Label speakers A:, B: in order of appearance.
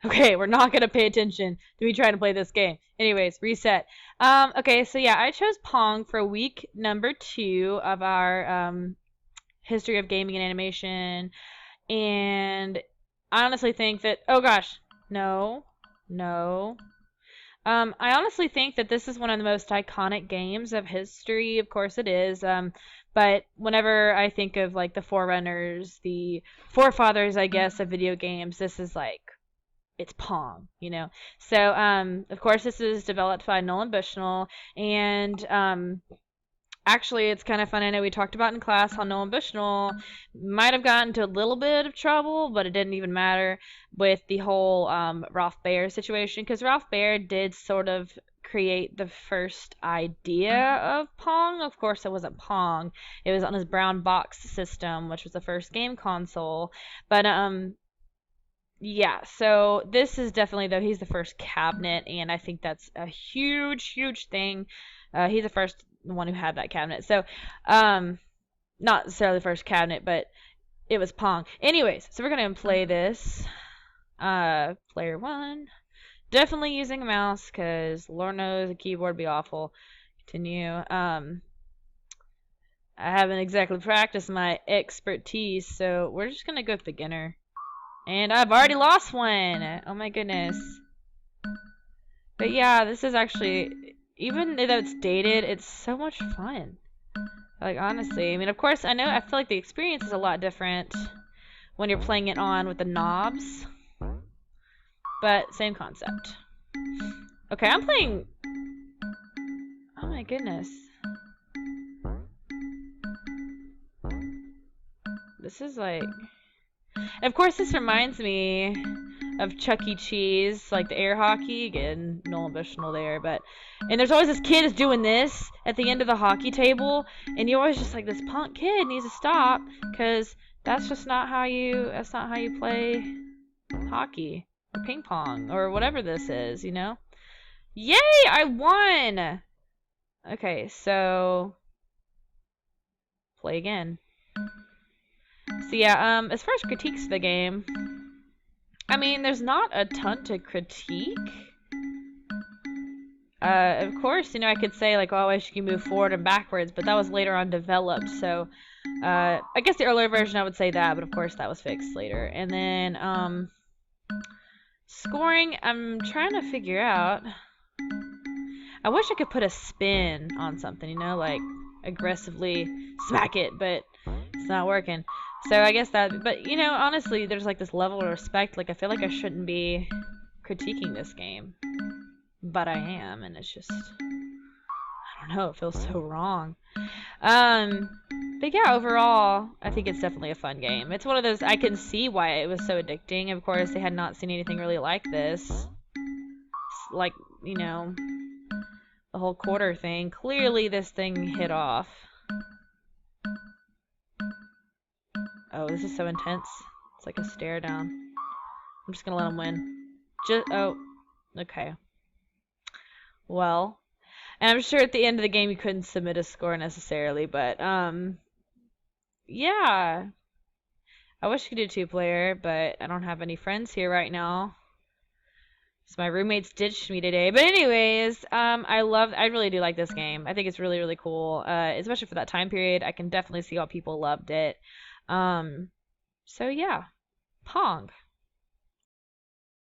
A: Okay, we're not gonna pay attention to me trying to play this game. Anyways, reset. Okay, so yeah, I chose Pong for week number 2 of our history of gaming and animation, and I honestly think that, oh gosh, no, no. I honestly think that this is one of the most iconic games of history. Of course, it is. But whenever I think of like the forerunners, the forefathers, I guess, of video games, this is like it's Pong, you know. So, of course, this is developed by Nolan Bushnell, and actually, it's kind of fun. I know we talked about in class how Nolan Bushnell might have gotten into a little bit of trouble, but it didn't even matter with the whole Ralph Baer situation, because Ralph Baer did sort of create the first idea of Pong. Of course, it wasn't Pong. It was on his brown box system, which was the first game console. But yeah, so this is definitely, though, he's the first cabinet, and I think that's a huge, huge thing. He's the first one who had that cabinet. So, not necessarily the first cabinet, but it was Pong. Anyways, so we're gonna play this. Player one. Definitely using a mouse, because Lord knows a keyboard would be awful. Continue. I haven't exactly practiced my expertise, so we're just gonna go with beginner. And I've already lost one. Oh my goodness. But yeah, this is actually, even though it's dated, it's so much fun. Like, honestly. I mean, of course, I feel like the experience is a lot different when you're playing it on with the knobs. But, same concept. Okay, I'm playing... Oh my goodness. This is like... And of course, this reminds me of Chuck E. Cheese, like the air hockey. Again, Nolan Bushnell there, but and there's always this kid is doing this at the end of the hockey table, and you're always just like, this punk kid needs to stop, because that's not how you play hockey or ping pong or whatever this is, you know? Yay! I won. Okay, so play again. So yeah, as far as critiques of the game, I mean, there's not a ton to critique. Of course, I could say like, oh, I wish you could move forward and backwards, but that was later on developed. So, I guess the earlier version I would say that, but of course that was fixed later. And then, scoring, I'm trying to figure out. I wish I could put a spin on something, like aggressively smack it, but it's not working. So I guess that, but honestly, there's like this level of respect. Like, I feel like I shouldn't be critiquing this game, but I am, and it's just, I don't know, it feels so wrong. But yeah, overall, I think it's definitely a fun game. It's one of those, I can see why it was so addicting. Of course, they had not seen anything really like this. Like, the whole quarter thing. Clearly, this thing hit off. Oh, this is so intense. It's like a stare down. I'm just gonna let him win. Oh, okay. Well, and I'm sure at the end of the game you couldn't submit a score necessarily, but yeah. I wish you could do 2-player, but I don't have any friends here right now. So my roommates ditched me today. But anyways, I really do like this game. I think it's really, really cool. Especially for that time period. I can definitely see how people loved it. So yeah. Pong.